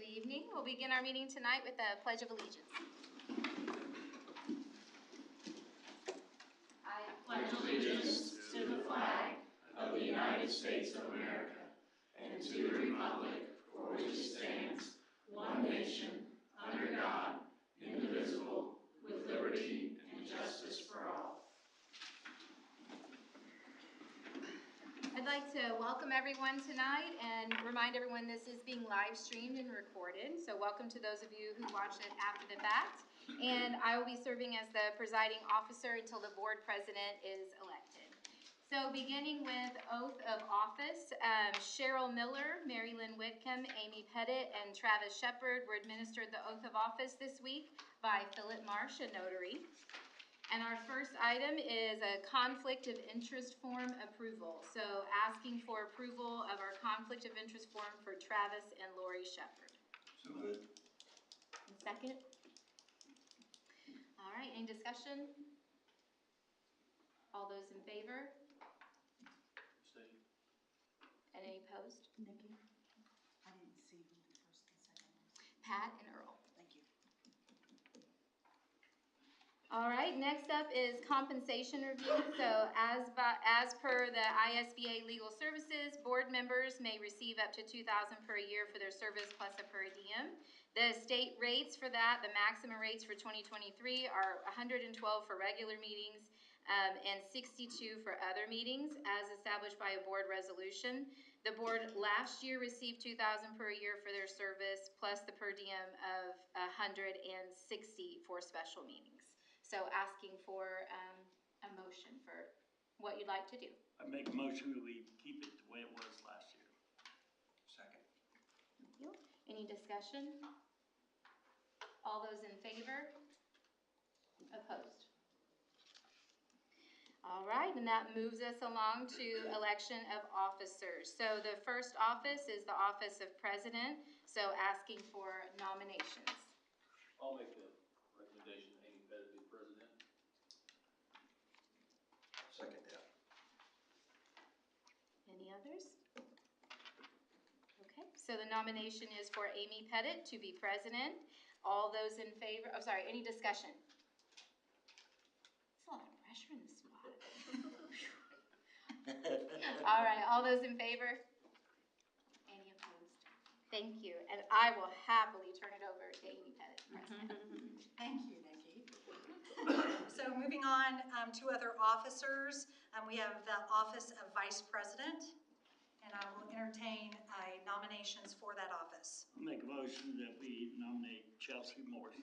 evening. We'll begin our meeting tonight with the Pledge of Allegiance. I pledge allegiance to the flag of the United States of America and to the republic for which it stands, one nation, under God, indivisible, with liberty and justice for all. I'd like to welcome everyone tonight and remind everyone this is being live streamed and recorded. So welcome to those of you who watch it after the fact. And I will be serving as the presiding officer until the board president is elected. So beginning with oath of office, Cheryl Miller, Mary Lynn Whitcomb, Amy Pettit, and Travis Shepard were administered the oath of office this week by Philip Marsh, a notary. And our first item is a conflict of interest form approval. So asking for approval of our conflict of interest form for Travis and Lori Shepard. So moved. And second? All right, any discussion? All those in favor? Abstain. And any opposed? Nikki, I didn't see who the first and second was. Pat and Earl. Thank you. All right, next up is compensation review. So as per the ISBA Legal Services, board members may receive up to $2,000 per year for their service plus a per diem. The state rates for that, the maximum rates for 2023 are $112 for regular meetings and $62 for other meetings as established by a board resolution. The board last year received $2,000 per year for their service plus the per diem of $160 for special meetings. So asking for a motion for what you'd like to do. I make a motion that we keep it the way it was last year. Second. Thank you. Any discussion? All those in favor? Opposed? All right, and that moves us along to election of officers. So the first office is the office of president. So asking for nominations. I'll make the recommendation that Amy Pettit be president. Second that. Any others? Okay, so the nomination is for Amy Pettit to be president. All those in favor, oh sorry, any discussion? There's a lot of pressure in this spot. All right, all those in favor? Any opposed? Thank you, and I will happily turn it over to Amy Pettit, president. Thank you, Nikki. So moving on to other officers, we have the office of vice president, and I will entertain nominations for that office. I'll make a motion that we nominate Chelsea Morton.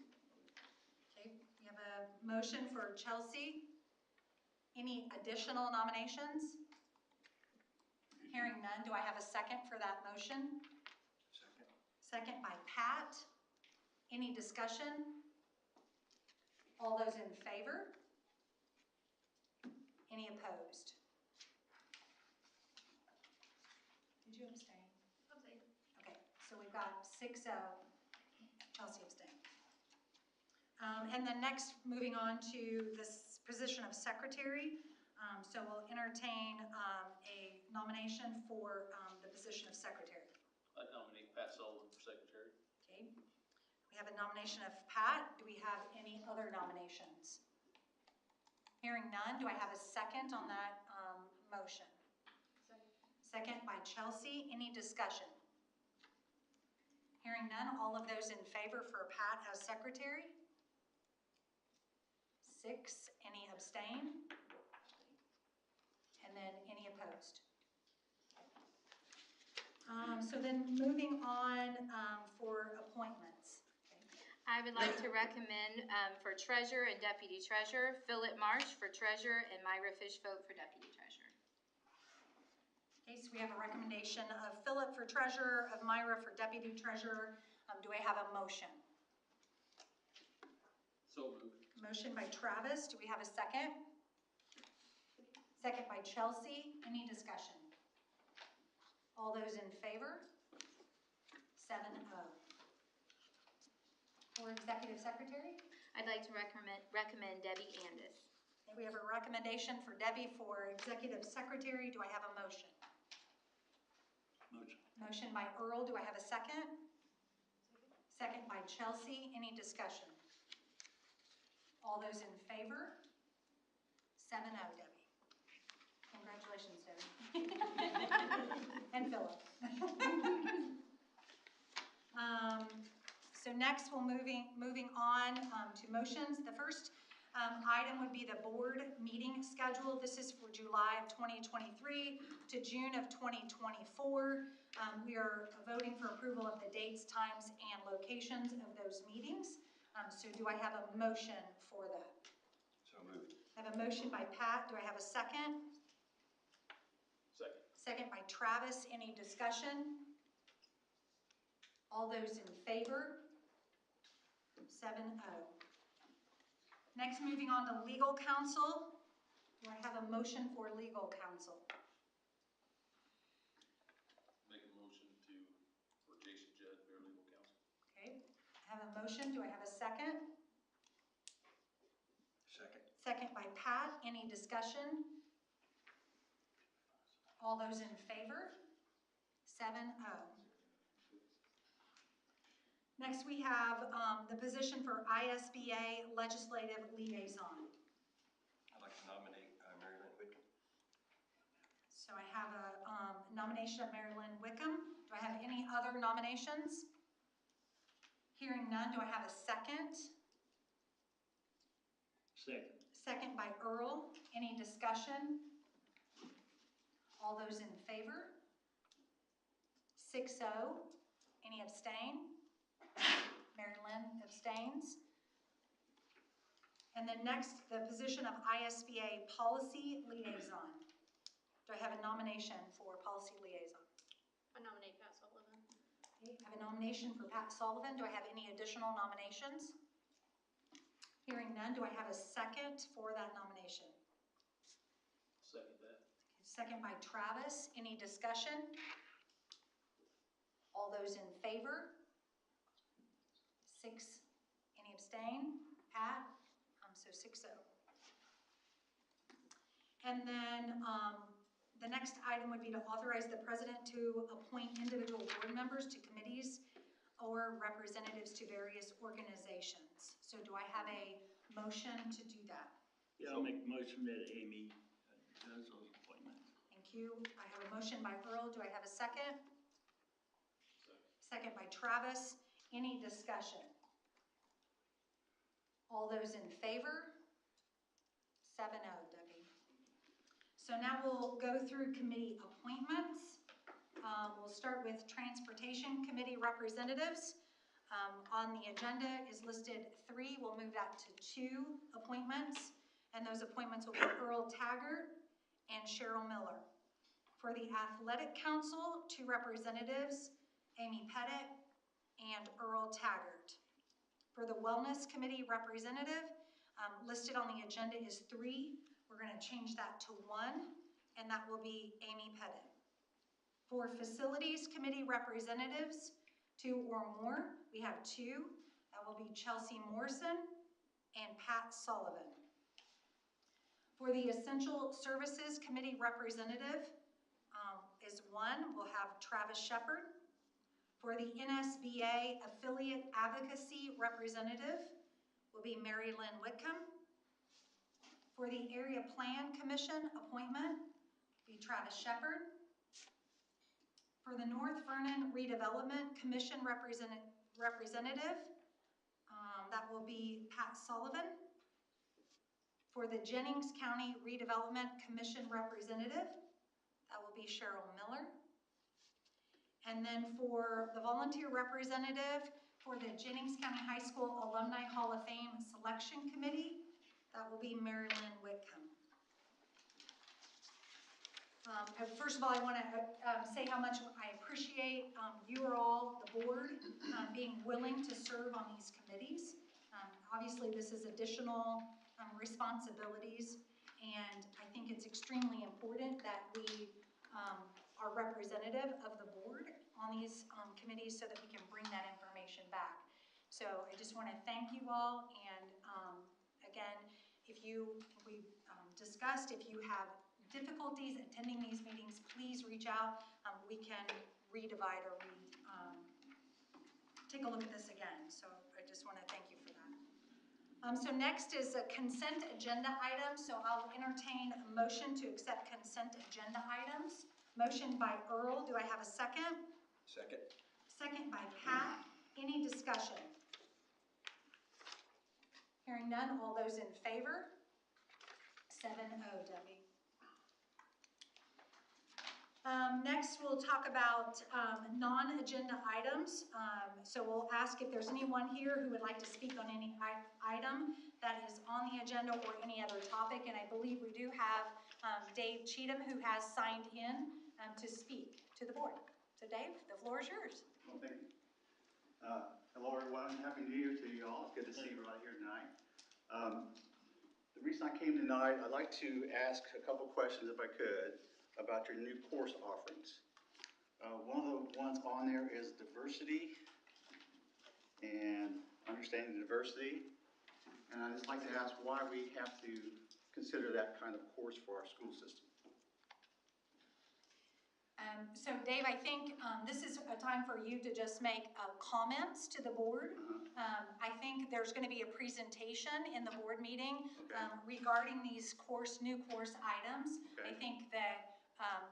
Okay, we have a motion for Chelsea. Any additional nominations? Hearing none, do I have a second for that motion? Second. Second by Pat. Any discussion? All those in favor? Any opposed? Did you abstain? Abstain. Okay, so we've got 6-0. Chelsea abstained. And then next, moving on to this position of secretary. So we'll entertain a nomination for the position of secretary. I nominate Pat Sullivan for secretary. Okay. We have a nomination of Pat. Do we have any other nominations? Hearing none, do I have a second on that motion? Second by Chelsea. Any discussion? Hearing none, all of those in favor for Pat as secretary? 6. Any abstain? And then any opposed? So then moving on for appointments. I would like to recommend for treasurer and deputy treasurer, Philip Marsh for treasurer and Myra Fishvote for deputy treasurer. Okay, so we have a recommendation of Philip for treasurer, of Myra for deputy treasurer. Do I have a motion? So moved. Motion by Travis. Do we have a second? Second by Chelsea. Any discussion? All those in favor? 7-0. For executive secretary? I'd like to recommend Debbie Andis. Okay, we have a recommendation for Debbie for executive secretary. Do I have a motion? Motion. Motion by Earl. Do I have a second? Second by Chelsea. Any discussion? All those in favor? 7-0, Debbie. Congratulations, Debbie. And Philip. So next, we'll moving on to motions. The first item would be the board meeting schedule. This is for July of 2023 to June of 2024. We are voting for approval of the dates, times, and locations of those meetings. So do I have a motion for that? So moved. I have a motion by Pat. Do I have a second? Second. Second by Travis. Any discussion? All those in favor? 7-0. Next, moving on to legal counsel. Do I have a motion for legal counsel? Make a motion for Jason Judd, paralegal counsel. Okay, I have a motion. Do I have a second? Second. Second by Pat. Any discussion? All those in favor? 7-0. Next, we have the position for ISBA Legislative Liaison. I'd like to nominate Mary Lynn Whitcomb. So I have a nomination of Mary Lynn Wickham. Do I have any other nominations? Hearing none, do I have a second? Second. Second by Earl. Any discussion? All those in favor? 6-0. Any abstain? Mary Lynn abstains. And then next, the position of ISBA Policy Liaison. Do I have a nomination for Policy Liaison? I nominate Pat Sullivan. Okay, I have a nomination for Pat Sullivan. Do I have any additional nominations? Hearing none, do I have a second for that nomination? Second that. Second by Travis. Any discussion? All those in favor? 6. Any abstain? Pat? So 6-0. And then the next item would be to authorize the president to appoint individual board members to committees or representatives to various organizations. So do I have a motion to do that? Yeah, I'll make the motion that Amy does those appointments. Thank you. I have a motion by Earl. Do I have a second? Second. Second by Travis. Any discussion? All those in favor? 7-0, Debbie. So now we'll go through committee appointments. We'll start with Transportation Committee representatives. On the agenda is listed 3. We'll move that to 2 appointments. And those appointments will be Earl Taggart and Cheryl Miller. For the Athletic Council, 2 representatives, Amy Pettit and Earl Taggart. For the Wellness Committee representative, listed on the agenda is 3. We're going to change that to 1, and that will be Amy Pettit. For Facilities Committee representatives, 2 or more, we have 2. That will be Chelsea Morrison and Pat Sullivan. For the Essential Services Committee representative is 1. We'll have Travis Shepard. For the NSBA Affiliate Advocacy Representative will be Mary Lynn Whitcomb. For the Area Plan Commission appointment will be Travis Shepard. For the North Vernon Redevelopment Commission representative, that will be Pat Sullivan. For the Jennings County Redevelopment Commission representative, that will be Cheryl Miller. And then for the volunteer representative for the Jennings County High School Alumni Hall of Fame Selection Committee, that will be Mary Lynn Whitcomb. First of all, I want to say how much I appreciate you all, the board, being willing to serve on these committees. Obviously, this is additional responsibilities, and I think it's extremely important that we are representative of the board on these committees so that we can bring that information back. So I just want to thank you all, and again, if we discussed, if you have difficulties attending these meetings, please reach out. We can redivide or take a look at this again, so I just want to thank you for that. So next is a consent agenda item, so I'll entertain a motion to accept consent agenda items. Motion by Earl, do I have a second? Second. Second by Pat. Any discussion? Hearing none, all those in favor? 7-0, Debbie. Next, we'll talk about non-agenda items. So we'll ask if there's anyone here who would like to speak on any item that is on the agenda or any other topic. And I believe we do have Dave Cheatham, who has signed in to speak to the board. So Dave, the floor is yours. Well, thank you. Hello, everyone. Happy New Year to you all. It's good to see you right here tonight. The reason I came tonight, I'd like to ask a couple questions, if I could, about your new course offerings. One of the ones on there is diversity and understanding diversity. And I'd just like to ask why we have to consider that kind of course for our school system. So Dave, I think this is a time for you to just make comments to the board. I think there's going to be a presentation in the board meeting regarding these new course items. Okay. I think that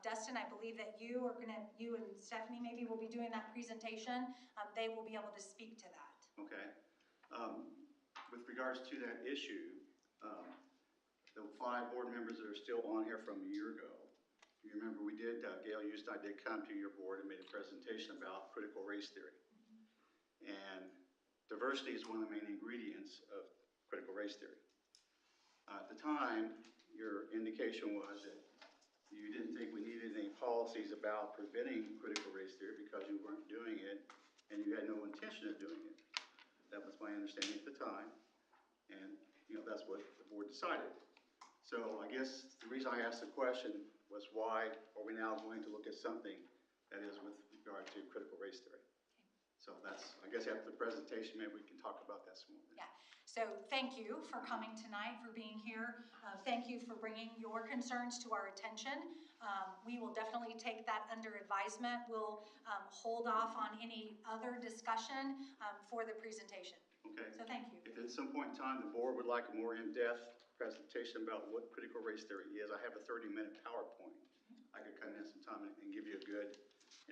Dustin, I believe that you and Stephanie maybe will be doing that presentation. They will be able to speak to that. Okay. With regards to that issue, the 5 board members that are still on here from a year ago, you remember we did, Gail Hughes and I did come to your board and made a presentation about critical race theory. And diversity is one of the main ingredients of critical race theory. At the time, your indication was that you didn't think we needed any policies about preventing critical race theory because you weren't doing it and you had no intention of doing it. That was my understanding at the time. And, that's what the board decided. So I guess the reason I asked the question was why are we now going to look at something that is with regard to critical race theory? So that's, I guess after the presentation, maybe we can talk about that some more. Yeah. So thank you for coming tonight, for being here. Thank you for bringing your concerns to our attention. We will definitely take that under advisement. We'll hold off on any other discussion for the presentation. Okay. So thank you. If at some point in time the board would like a more in-depth presentation about what critical race theory is, I have a 30-minute PowerPoint. I could come in some time and give you a good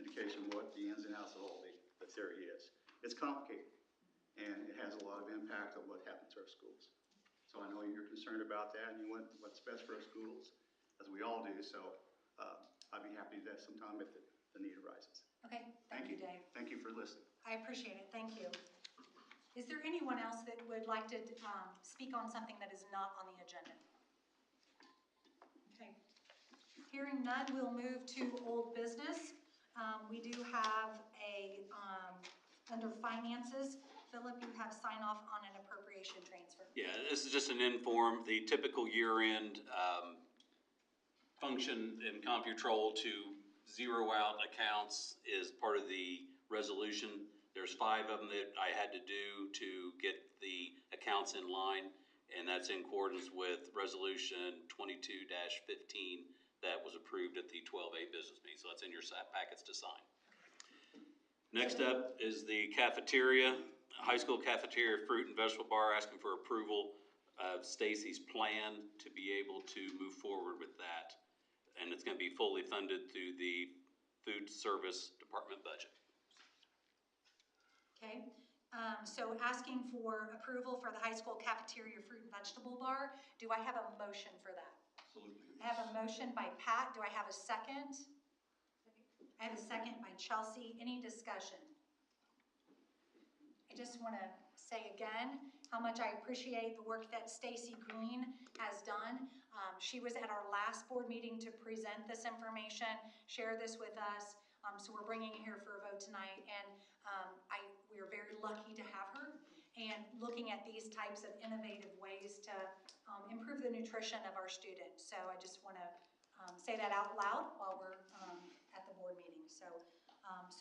indication of what the ins and outs of all the theory is. It's complicated, and it has a lot of impact on what happens to our schools. So I know you're concerned about that, and you want what's best for our schools, as we all do. So I'd be happy that sometime if the need arises. Okay. Thank you, Dave. Thank you for listening. I appreciate it. Thank you. Is there anyone else that would like to speak on something that is not on the agenda? Okay. Hearing none, we'll move to old business. We do have under finances, Philip, you have sign off on an appropriation transfer. Yeah, this is just an inform, the typical year-end function in CompuTrol to zero out accounts is part of the resolution. There's 5 of them that I had to do to get the accounts in line, and that's in accordance with Resolution 22-15 that was approved at the 12A business meeting. So that's in your packets to sign. Next up is the cafeteria, high school cafeteria fruit and vegetable bar, asking for approval of Stacy's plan to be able to move forward with that. And it's going to be fully funded through the food service department budget. Okay, so asking for approval for the high school cafeteria fruit and vegetable bar. Do I have a motion for that? Absolutely. I have a motion by Pat. Do I have a second? I have a second by Chelsea. Any discussion? I just want to say again how much I appreciate the work that Stacy Green has done. She was at our last board meeting to present this information, share this with us. So we're bringing it here for a vote tonight, and we are very lucky to have her and looking at these types of innovative ways to improve the nutrition of our students. So I just want to say that out loud while we're at the board meeting. So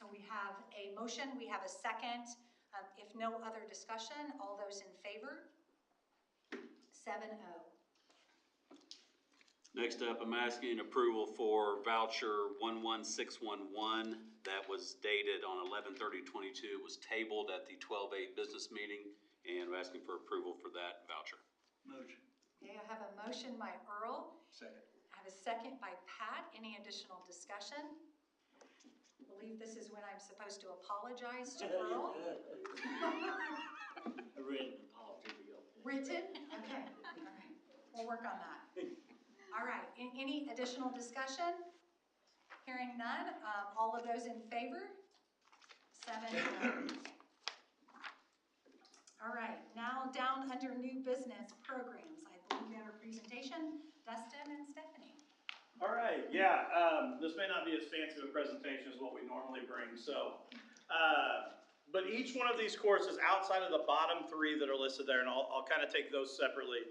we have a motion, we have a second. If no other discussion, all those in favor? 7-0. Next up, I'm asking approval for voucher 11611. That was dated on 11/30/22. It was tabled at the 12/8 business meeting, and I'm asking for approval for that voucher. Motion. Okay, I have a motion by Earl. Second. I have a second by Pat. Any additional discussion? I believe this is when I'm supposed to apologize to Earl. A written apology will be okay. Written? Okay, all right. We'll work on that. All right, any additional discussion? Hearing none, all of those in favor? 7-0. All right, now down under new business programs. I believe we have a presentation, Dustin and Stephanie. All right, this may not be as fancy of a presentation as what we normally bring, but each one of these courses outside of the bottom three that are listed there, and I'll kind of take those separately.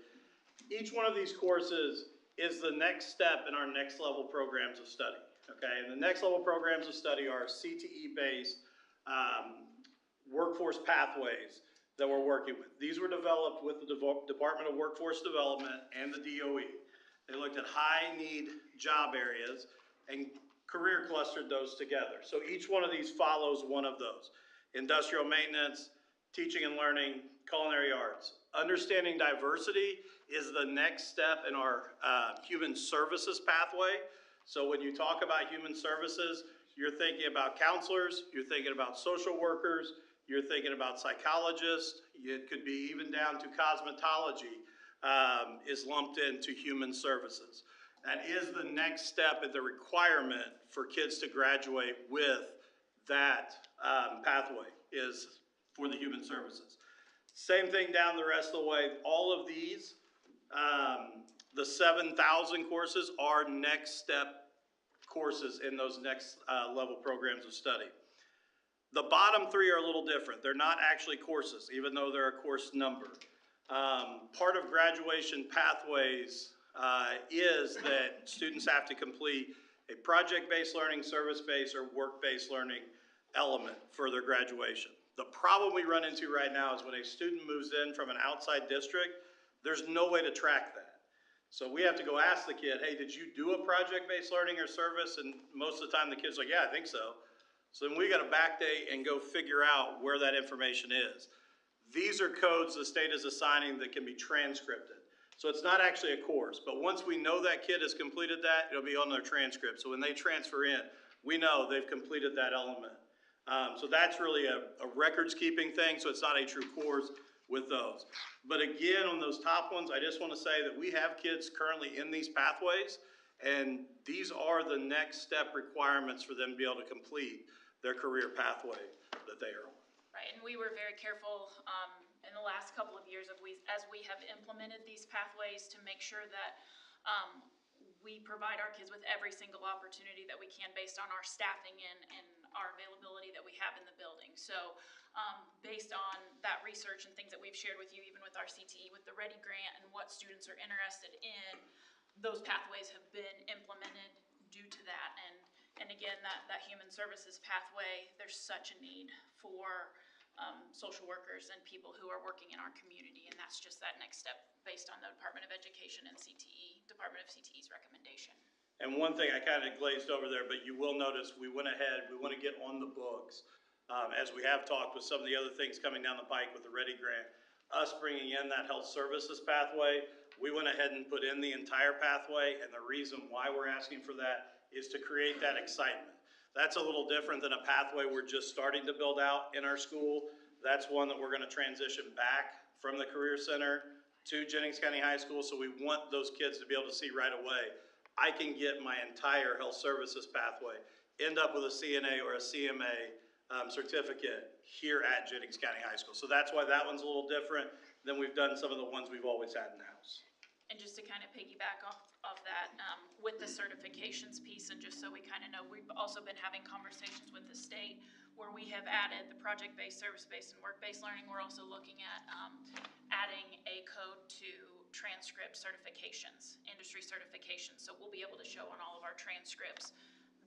Each one of these courses is the next step in our next level programs of study, okay? And the next level programs of study are CTE-based workforce pathways that we're working with. These were developed with the Department of Workforce Development and the DOE. They looked at high-need job areas and career clustered those together. So each one of these follows one of those. Industrial maintenance, teaching and learning, culinary arts. Understanding diversity is the next step in our human services pathway. So when you talk about human services, you're thinking about counselors, you're thinking about social workers, you're thinking about psychologists, it could be even down to cosmetology is lumped into human services. That is the next step in the requirement for kids to graduate with that pathway is for the human services. Same thing down the rest of the way. All of these, the 7,000 courses are next step courses in those next level programs of study. The bottom three are a little different. They're not actually courses, even though they're a course number. Part of graduation pathways is that students have to complete a project-based learning, service-based, or work-based learning element for their graduation. The problem we run into right now is when a student moves in from an outside district, there's no way to track that. So we have to go ask the kid, hey, did you do a project-based learning or service? And most of the time the kid's like, yeah, I think so. So then we got to backdate and go figure out where that information is. These are codes the state is assigning that can be transcripted. So it's not actually a course, but once we know that kid has completed that, it'll be on their transcript. So when they transfer in, we know they've completed that element. So that's really a records keeping thing, so it's not a true course with those. But again, on those top ones, I just want to say that we have kids currently in these pathways, and these are the next step requirements for them to be able to complete their career pathway that they are on. Right, and we were very careful in the last couple of years as we have implemented these pathways to make sure that we provide our kids with every single opportunity that we can based on our staffing and our availability that we have in the building. So based on that research and things that we've shared with you, even with our CTE, with the READY grant and what students are interested in, those pathways have been implemented due to that. And again, that human services pathway, there's such a need for social workers and people who are working in our community, and that's just that next step based on the Department of Education and Department of CTE's recommendation. And one thing I kind of glazed over there, but you will notice we went ahead, we want to get on the books. As we have talked with some of the other things coming down the pike with the READY grant, us bringing in that health services pathway, we went ahead and put in the entire pathway, and the reason why we're asking for that is to create that excitement. That's a little different than a pathway we're just starting to build out in our school. That's one that we're going to transition back from the Career Center to Jennings County High School, so we want those kids to be able to see right away, I can get my entire health services pathway, end up with a CNA or a CMA certificate here at Jennings County High School. So that's why that one's a little different than we've done some of the ones we've always had in-house. And just to kind of piggyback off that, with the certifications piece, and just so we kind of know, we've also been having conversations with the state where we have added the project-based, service-based, and work-based learning. We're also looking at adding a code to transcript certifications, industry certifications. So we'll be able to show on all of our transcripts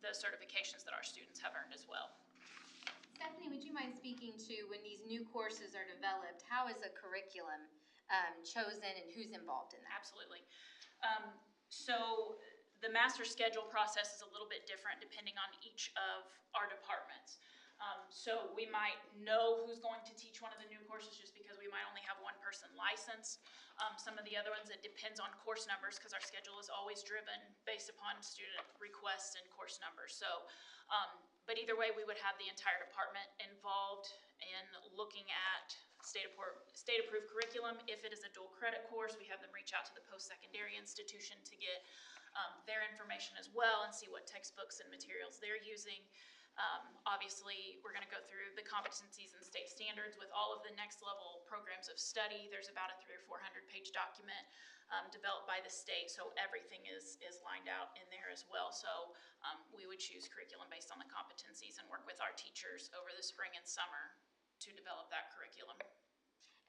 the certifications that our students have earned as well. Stephanie, would you mind speaking to when these new courses are developed, how is a curriculum chosen and who's involved in that? Absolutely. So the master schedule process is a little bit different depending on each of our departments. So we might know who's going to teach one of the new courses just because we might only have one person licensed. Some of the other ones, it depends on course numbers because our schedule is always driven based upon student requests and course numbers. So, but either way, we would have the entire department involved in looking at state-approved curriculum. If it is a dual credit course, we have them reach out to the post-secondary institution to get their information as well and see what textbooks and materials they're using. Obviously, we're going to go through the competencies and state standards with all of the next level programs of study. There's about a 300 or 400 page document developed by the state, so everything is lined out in there as well. So we would choose curriculum based on the competencies and work with our teachers over the spring and summer to develop that curriculum.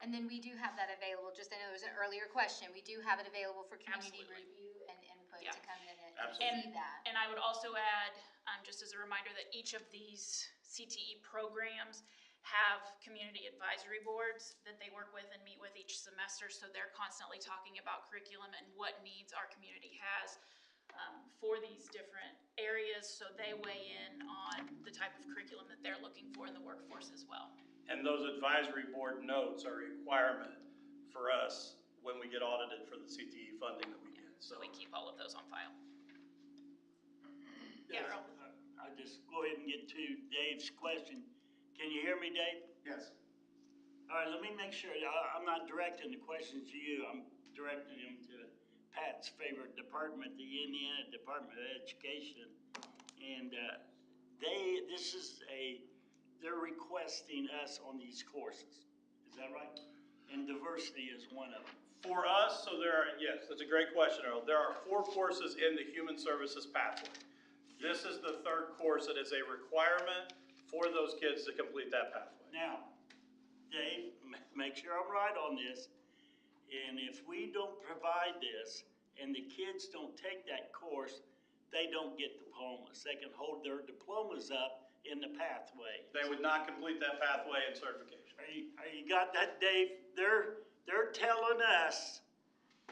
And then we do have that available, just I know there was an earlier question, we do have it available for community Absolutely. review and input Yeah. to come in and Absolutely. see that. And I would also add, just as a reminder, that each of these CTE programs have community advisory boards that they work with and meet with each semester, so they're constantly talking about curriculum and what needs our community has for these different areas, so they weigh in on the type of curriculum that they're looking for in the workforce as well. And those advisory board notes are a requirement for us when we get audited for the CTE funding that we get. So we keep all of those on file. Yes, Earl. I'll just go ahead and get to Dave's question. Can you hear me, Dave? Yes. All right, let me make sure, I'm not directing the questions to you, I'm directing them to Pat's favorite department, the Indiana Department of Education. And they're requesting us on these courses, is that right? And diversity is one of them. For us, so yes, that's a great question, Earl. There are 4 courses in the human services pathway. This is the 3rd course that is a requirement for those kids to complete that pathway. Now, Dave, make sure I'm right on this. And if we don't provide this and the kids don't take that course, they don't get diplomas. They can hold their diplomas up in the pathway. They would not complete that pathway and certification. You got that, Dave? They're telling us,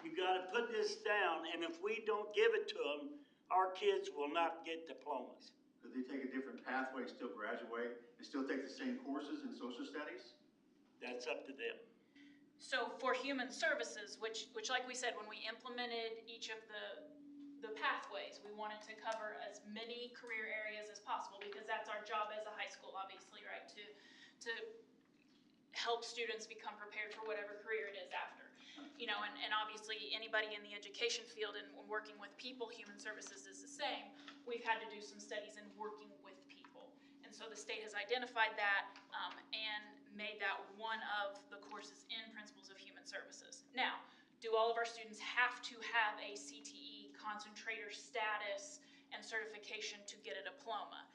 you gotta put this down, and if we don't give it to them, our kids will not get diplomas. Could they take a different pathway and still graduate and still take the same courses in social studies? That's up to them. So for human services, which like we said, when we implemented each of the pathways, we wanted to cover as many career areas as possible because that's our job as a high school, obviously, right? To help students become prepared for whatever career it is after. You know, and obviously anybody in the education field and working with people, human services is the same. We've had to do some studies in working with people. And so the state has identified that and made that one of the courses in Principles of Human Services. Now, do all of our students have to have a CTE concentrator status and certification to get a diploma?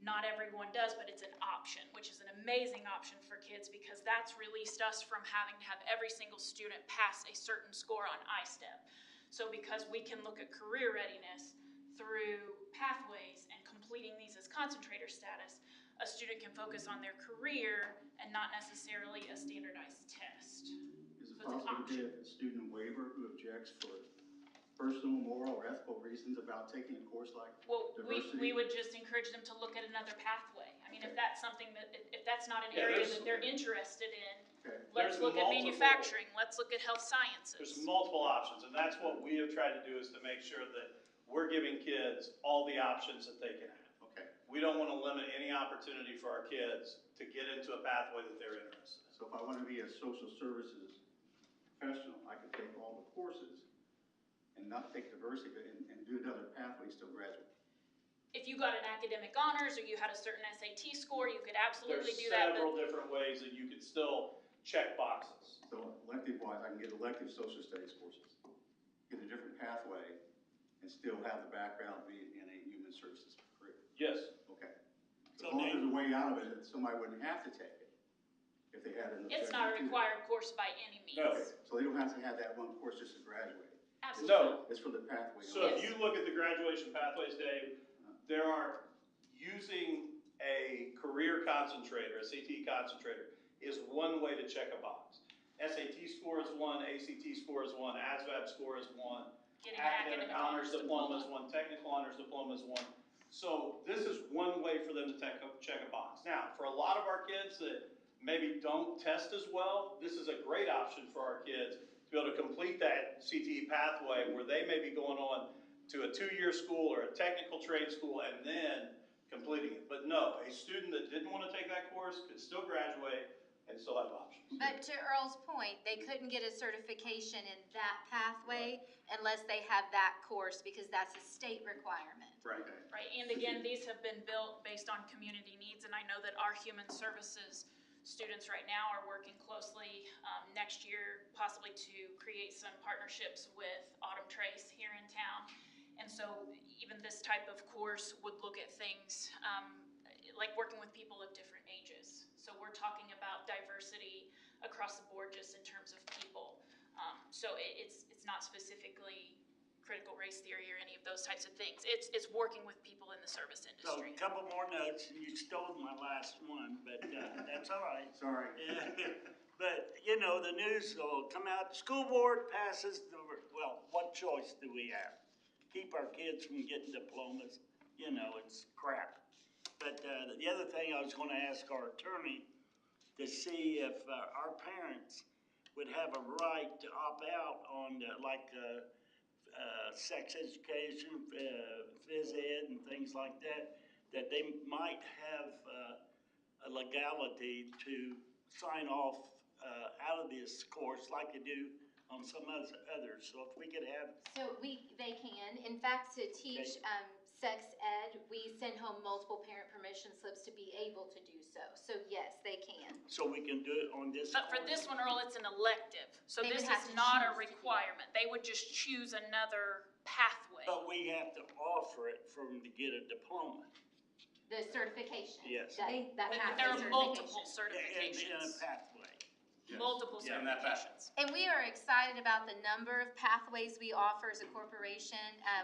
Not everyone does, but it's an option, which is an amazing option for kids because that's released us from having to have every single student pass a certain score on I-STEP. So because we can look at career readiness through pathways and completing these as concentrator status, a student can focus on their career and not necessarily a standardized test. Is it So it's an possible to option. get a student waiver who objects for personal, moral, or ethical reasons about taking a course like Well, diversity? we would just encourage them to look at another pathway. I mean, if Okay. that's something that, if that's not an Yeah, area there's- that they're interested in, Okay. let's There's look at multiple- manufacturing, let's look at health There's sciences. multiple options, and that's what we have tried to do is to make sure that we're giving kids all the options that they can have. Okay. We don't want to limit any opportunity for our kids to get into a pathway that they're interested in. So if I want to be a social services professional, I could take all the courses and not take diversity, but and do another pathway, still graduate. If you got an academic honors or you had a certain SAT score, you could absolutely There's do that. several different ways that you could still check boxes. So elective-wise, I can get elective social studies courses, get a different pathway, and still have the background being in a human services career. Yes. Okay. So As long as Nate- there's a way out of it, that somebody wouldn't have to take it if they had an objection. It's not a to it. required course by any means. No. Okay, so they don't have to have that one course just to graduate. Absolutely. No. It's for the pathway. So if Yes. you look at the graduation pathways, Dave, there are, using a career concentrator, a CTE concentrator, is one way to check a box. SAT score is one, ACT score is one, ASVAB score is one. getting academic honors diplomas, one technical honors diploma is one. So this is one way for them to check a box. Now, for a lot of our kids that maybe don't test as well, this is a great option for our kids to be able to complete that CTE pathway where they may be going on to a 2-year school or a technical trade school and then completing it. But no, a student that didn't want to take that course could still graduate and still have options. But to Earl's point, they couldn't get a certification in that pathway unless they have that course, because that's a state requirement. Right. Right, and again, these have been built based on community needs, and I know that our human services students right now are working closely next year, possibly to create some partnerships with Autumn Trace here in town. And so even this type of course would look at things like working with people of different ages. So we're talking about diversity across the board just in terms of people. So it's not specifically critical race theory or any of those types of things. It's working with people in the service So industry. a couple more notes, you stole my last one, but that's all right. Sorry. But, you know, the news will come out, school board passes, well, what choice do we have? Keep our kids from getting diplomas, you know, it's crap. But the other thing I was gonna ask our attorney to see if our parents would have a right to opt out on sex education, phys ed and things like that, that they might have a legality to sign off out of this course like they do on some others. So if we could have. So they can. In fact, to teach sex ed, we send home multiple parent permission slips to be able to do so. So yes, they can. So we can do it on this. But for this one, Earl, it's an elective. So They this would have is to not a choose to do it. requirement. They would just choose another pathway. But we have to offer it for them to get a diploma. The certification. Yes. That But pathway there are certification. multiple In a certifications. pathway. Multiple Yeah, in that certifications. And we are excited about the number of pathways we offer as a corporation.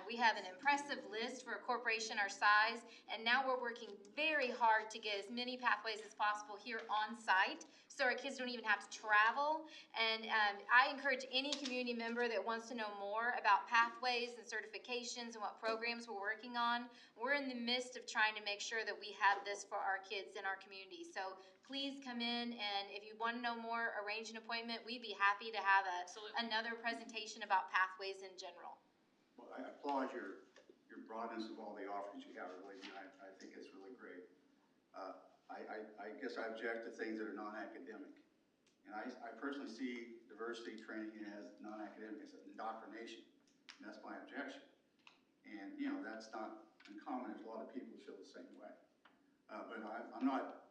We have an impressive list for a corporation our size, and now we're working very hard to get as many pathways as possible here on site, so our kids don't even have to travel. And I encourage any community member that wants to know more about pathways and certifications and what programs we're working on. We're in the midst of trying to make sure that we have this for our kids in our community. So please come in, and if you want to know more, arrange an appointment. We'd be happy to have another presentation about pathways in general. Well, I applaud your broadness of all the offerings you have, really. I think it's really great. I guess I object to things that are non-academic. And I personally see diversity training as non-academic, as indoctrination. And that's my objection. And, you know, that's not uncommon. There's a lot of people who feel the same way. But I'm not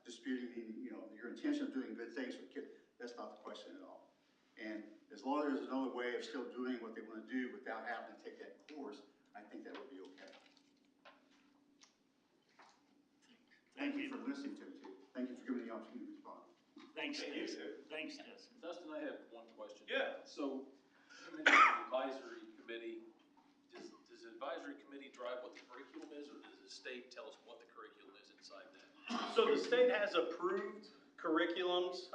disputing, you know, your intention of doing good things for kids. That's not the question at all. And as long as there's another way of still doing what they want to do without having to take that course, I think that would be okay. Thank you for listening to me, too. Thank you for giving me the opportunity to respond. Thanks, Thank you. Justin. Thanks, Justin. Dustin, I have one question. Yeah. So, you mentioned the advisory committee. Does the advisory committee drive what the curriculum is, or does the state tell us what the curriculum is inside that? So the state has approved curriculums,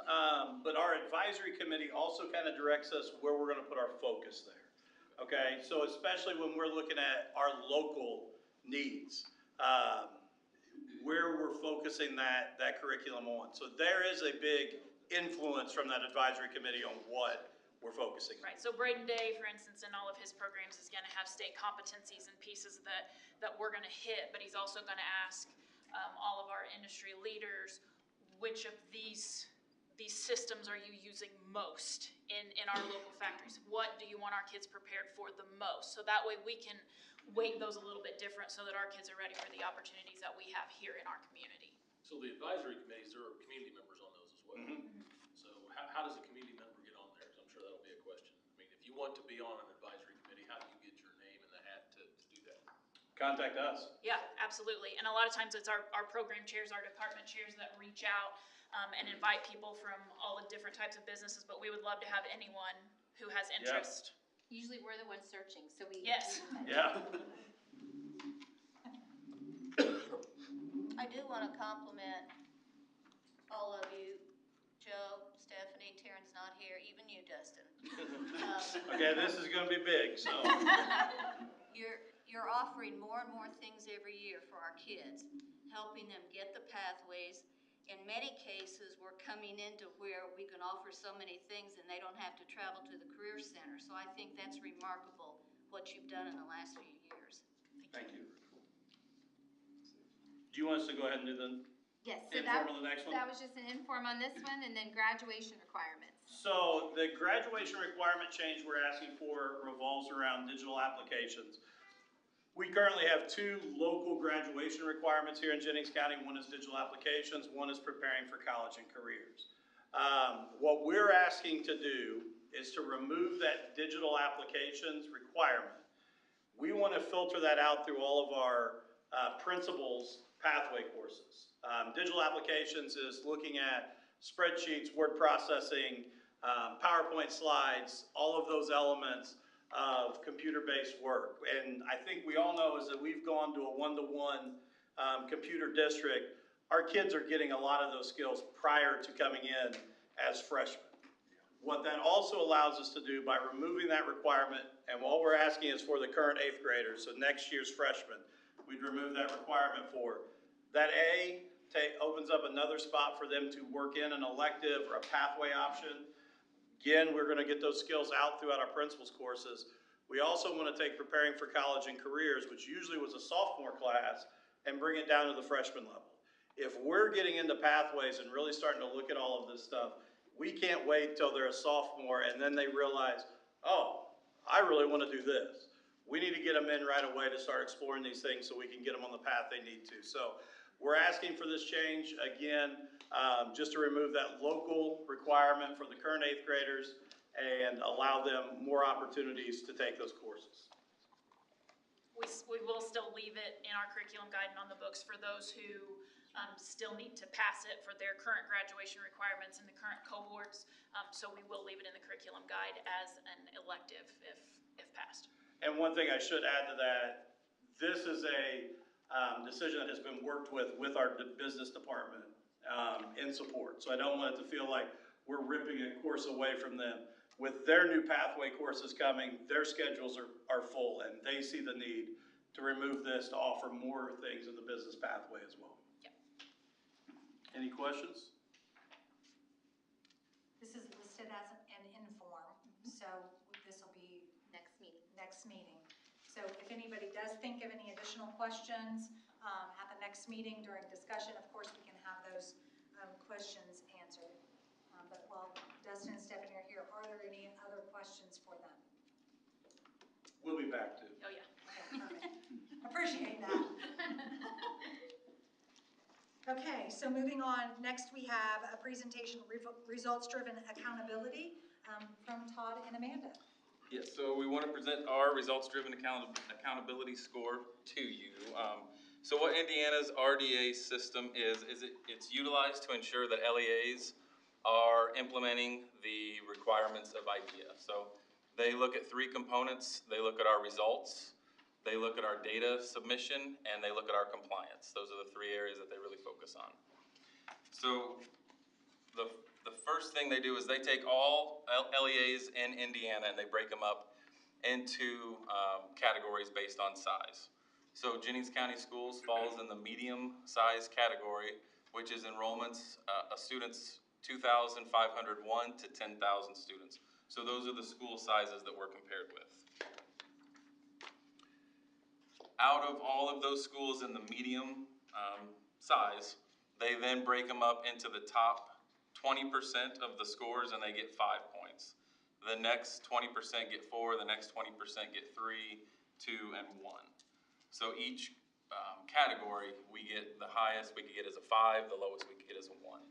but our advisory committee also kind of directs us where we're going to put our focus there. Okay, so especially when we're looking at our local needs, where we're focusing that curriculum on. So there is a big influence from that advisory committee on what we're focusing on. Right, so Braden Day, for instance, in all of his programs is gonna have state competencies and pieces that we're gonna hit, but he's also gonna ask all of our industry leaders, which of these systems are you using most in our local factories? What do you want our kids prepared for the most? So that way we can weight those a little bit different so that our kids are ready for the opportunities that we have here in our community. So the advisory committees, there are community members on those as well. Mm-hmm. So how does a community member get on there? 'Cause I'm sure that'll be a question. I mean, if you want to be on an advisory committee, how do you get your name in the hat to do that? Contact us. Yeah, absolutely. And a lot of times it's our program chairs, our department chairs that reach out and invite people from all the different types of businesses, but we would love to have anyone who has interest. Usually we're the ones searching, so we. Yes. Yeah. I do want to compliment all of you, Joe, Stephanie, okay, Taryn's not here, even you, Dustin. Okay, this is gonna be big, so. You're offering more and more things every year for our kids, helping them get the pathways. In many cases, we're coming into where we can offer so many things and they don't have to travel to the Career Center. So I think that's remarkable, what you've done in the last few years. Thank you. Do you want us to go ahead and do the Yes, so inform on the next one? that was just an inform on this one, and then graduation requirements. So the graduation requirement change we're asking for revolves around digital applications. We currently have two local graduation requirements here in Jennings County. One is digital applications, one is preparing for college and careers. What we're asking to do is to remove that digital applications requirement. We want to filter that out through all of our principals pathway courses. Digital applications is looking at spreadsheets, word processing, PowerPoint slides, all of those elements of computer-based work. And I think we all know is that we've gone to a one-to-one computer district. Our kids are getting a lot of those skills prior to coming in as freshmen. What that also allows us to do by removing that requirement, and all we're asking is for the current 8th graders, so next year's freshmen, we'd remove that requirement for. That opens up another spot for them to work in an elective or a pathway option. Again, we're gonna get those skills out throughout our principals courses. We also wanna take preparing for college and careers, which usually was a sophomore class, and bring it down to the freshman level. If we're getting into pathways and really starting to look at all of this stuff, we can't wait till they're a sophomore and then they realize, oh, I really wanna do this. We need to get them in right away to start exploring these things so we can get them on the path they need to. So we're asking for this change, again, just to remove that local requirement for the current 8th graders and allow them more opportunities to take those courses. We will still leave it in our curriculum guide and on the books for those who still need to pass it for their current graduation requirements in the current cohorts. So we will leave it in the curriculum guide as an elective if passed. And one thing I should add to that, this is a decision that has been worked with our business department in support. So I don't want it to feel like we're ripping a course away from them. With their new pathway courses coming, their schedules are full and they see the need to remove this to offer more things in the business pathway as well. Yep. Any questions? This is listed as an inform, so this will be Next meeting. next meeting. So if anybody does think of any additional questions at the next meeting during discussion, of course, we can have those questions answered. But while Dustin and Stephanie are here, are there any other questions for them? We'll be back to. Oh, yeah. Okay, perfect. Appreciate that. Okay, so moving on, next we have a presentation, results-driven accountability from Todd and Amanda. Yes, so we want to present our results-driven accountability score to you. So what Indiana's RDA system is it's utilized to ensure that LEAs are implementing the requirements of IDEA. So they look at 3 components. They look at our results, they look at our data submission, and they look at our compliance. Those are the 3 areas that they really focus on. So the first thing they do is they take all LEAs in Indiana and they break them up into categories based on size. So Jennings County Schools falls in the medium size category, which is enrollments of students 2,501 to 10,000 students. So those are the school sizes that we're compared with. Out of all of those schools in the medium size, they then break them up into the top 20% of the scores and they get 5 points. The next 20% get 4, the next 20% get 3, 2, and 1. So each category, we get the highest we could get as a 5, the lowest we could get as a 1.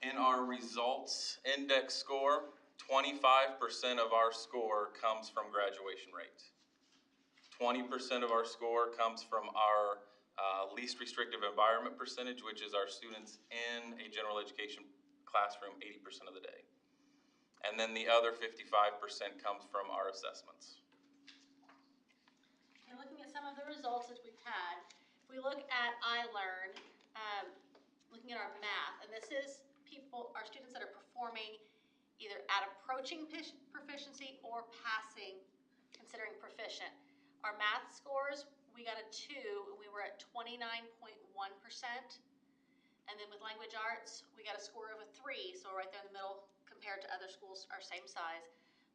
In our results index score, 25% of our score comes from graduation rate. 20% of our score comes from our least restrictive environment percentage, which is our students in a general education classroom 80% of the day. And then the other 55% comes from our assessments. And looking at some of the results that we've had, if we look at iLearn, looking at our math, and this is our students that are performing either at approaching proficiency or passing, considering proficient. Our math scores, we got a 2, and we were at 29.1%. And then with language arts, we got a score of a 3, so right there in the middle compared to other schools our same size,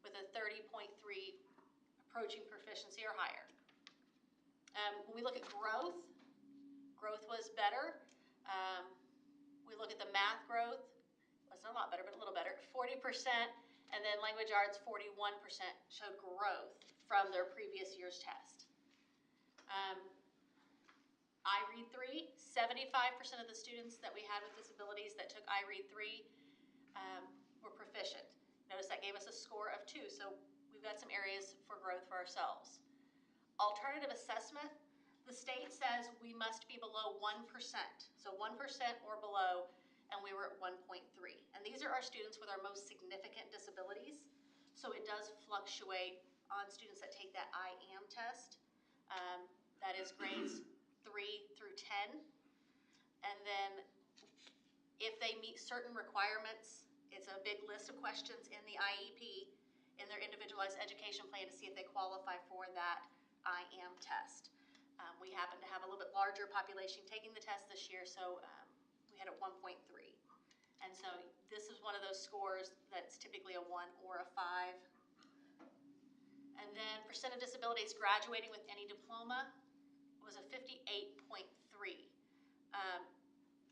with a 30.3 approaching proficiency or higher. When we look at growth was better. We look at the math growth, wasn't a lot better, but a little better, 40%, and then language arts, 41% showed growth from their previous year's test. iRead 3, 75% of the students that we had with disabilities that took iRead 3 were proficient. Notice that gave us a score of 2, so we've got some areas for growth for ourselves. Alternative assessment, the state says we must be below 1%, so 1% or below, and we were at 1.3. And these are our students with our most significant disabilities, so it does fluctuate on students that take that I AM test. That is grades 3 through 10. And then if they meet certain requirements, it's a big list of questions in the IEP, in their individualized education plan, to see if they qualify for that I AM test. We happen to have a little bit larger population taking the test this year, so we had a 1.3. And so this is one of those scores that's typically a 1 or a 5. And then percent of disabilities graduating with any diploma was a 58.3.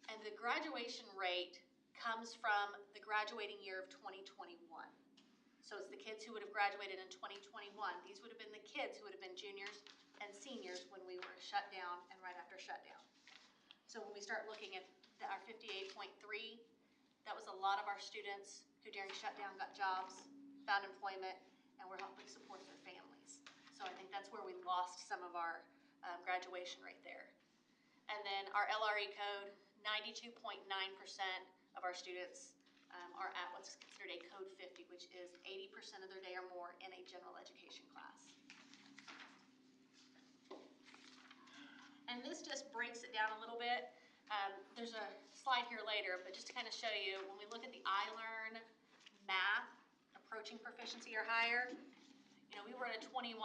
And the graduation rate comes from the graduating year of 2021. So it's the kids who would have graduated in 2021. These would have been the kids who would have been juniors and seniors when we were shut down and right after shutdown. So when we start looking at our 58.3, that was a lot of our students who during shutdown got jobs, found employment, and were helping support their families. So I think that's where we lost some of our graduation rate there. And then our LRE code, 92.9% of our students are at what's considered a code 50, which is 80% of their day or more in a general education class. And this just breaks it down a little bit. There's a slide here later, but just to kind of show you, when we look at the iLearn math, approaching proficiency or higher, you know, we were at a 21.9,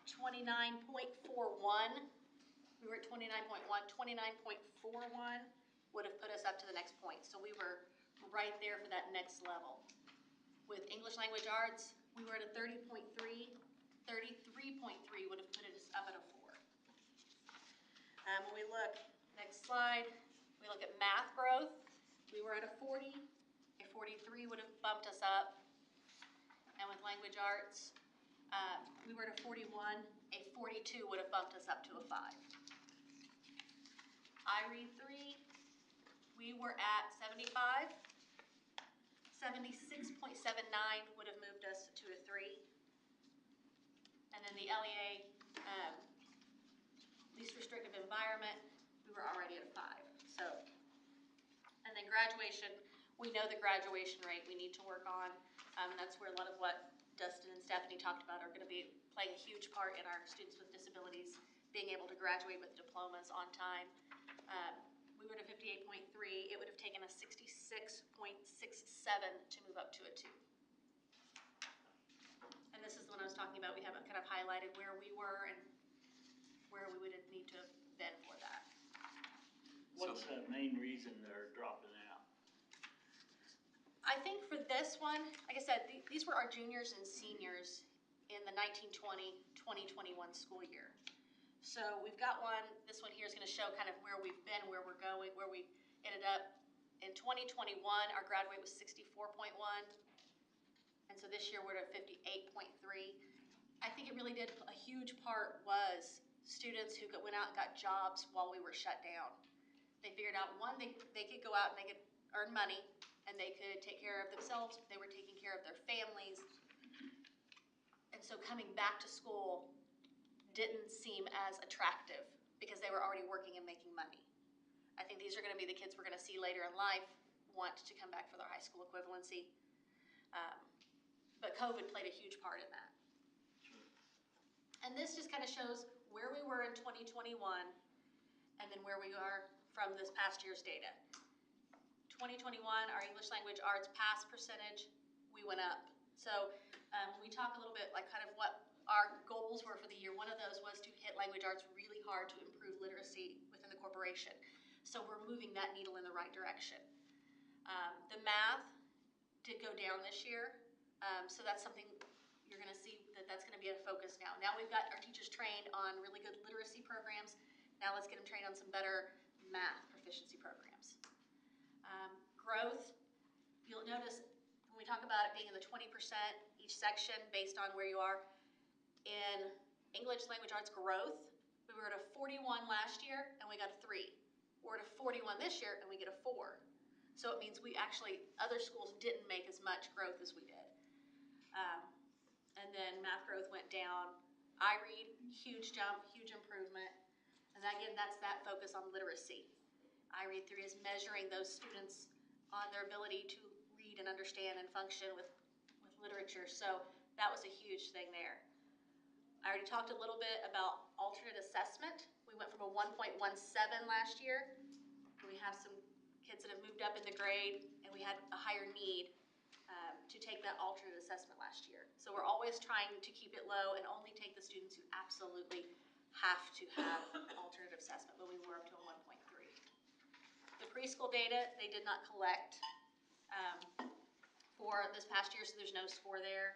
29.41. We were at 29.1, 29.41 would have put us up to the next point. So we were right there for that next level. With English language arts, we were at a 30.3, 33.3 would have put us up at a 4. When we look, next slide, we look at math growth, we were at a 40, a 43 would have bumped us up. And with language arts, we were at a 41, a 42 would have bumped us up to a 5. iRead 3, we were at 75. 76.79 would have moved us to a 3. And then the LEA, least restrictive environment, we were already at a 5. So, and then graduation, we know the graduation rate we need to work on. And that's where a lot of what Dustin and Stephanie talked about are going to be playing a huge part in our students with disabilities being able to graduate with diplomas on time. We were at a 58.3. It would have taken us 66.67 to move up to a 2. And this is the one I was talking about. We haven't kind of highlighted where we were and where we would need to have been for that. What's the main reason they're dropping out? I think for this one, like I said, these were our juniors and seniors in the 1920-2021 school year. So we've got one, this one here is going to show kind of where we've been, where we're going, where we ended up. In 2021, our grad rate was 64.1. And so this year we're at 58.3. I think it really did, a huge part was students who went out and got jobs while we were shut down. They figured out, one, they could go out and they could earn money and they could take care of themselves. They were taking care of their families. And so coming back to school didn't seem as attractive because they were already working and making money. I think these are going to be the kids we're going to see later in life want to come back for their high school equivalency. But COVID played a huge part in that. And this just kind of shows where we were in 2021 and then where we are from this past year's data. 2021, our English language arts pass percentage, we went up. So when we talk a little bit like kind of what our goals were for the year, one of those was to hit language arts really hard to improve literacy within the corporation. So we're moving that needle in the right direction. The math did go down this year, so that's something you're going to see that's going to be a focus now. Now we've got our teachers trained on really good literacy programs. Now let's get them trained on some better math proficiency programs. Growth, you'll notice when we talk about it being in the 20% each section based on where you are. In English language arts growth, we were at a 41 last year and we got a 3. We're at a 41 this year and we get a 4. So it means we actually, other schools didn't make as much growth as we did. And then math growth went down. iRead, huge jump, huge improvement. And again, that's that focus on literacy. iRead 3 is measuring those students on their ability to read and understand and function with literature. So that was a huge thing there. I already talked a little bit about alternate assessment. We went from a 1.17 last year. We have some kids that have moved up in the grade, and we had a higher need to take that alternate assessment last year. So we're always trying to keep it low and only take the students who absolutely have to have alternate assessment, but we were up to a 1.3. The preschool data, they did not collect for this past year, so there's no score there.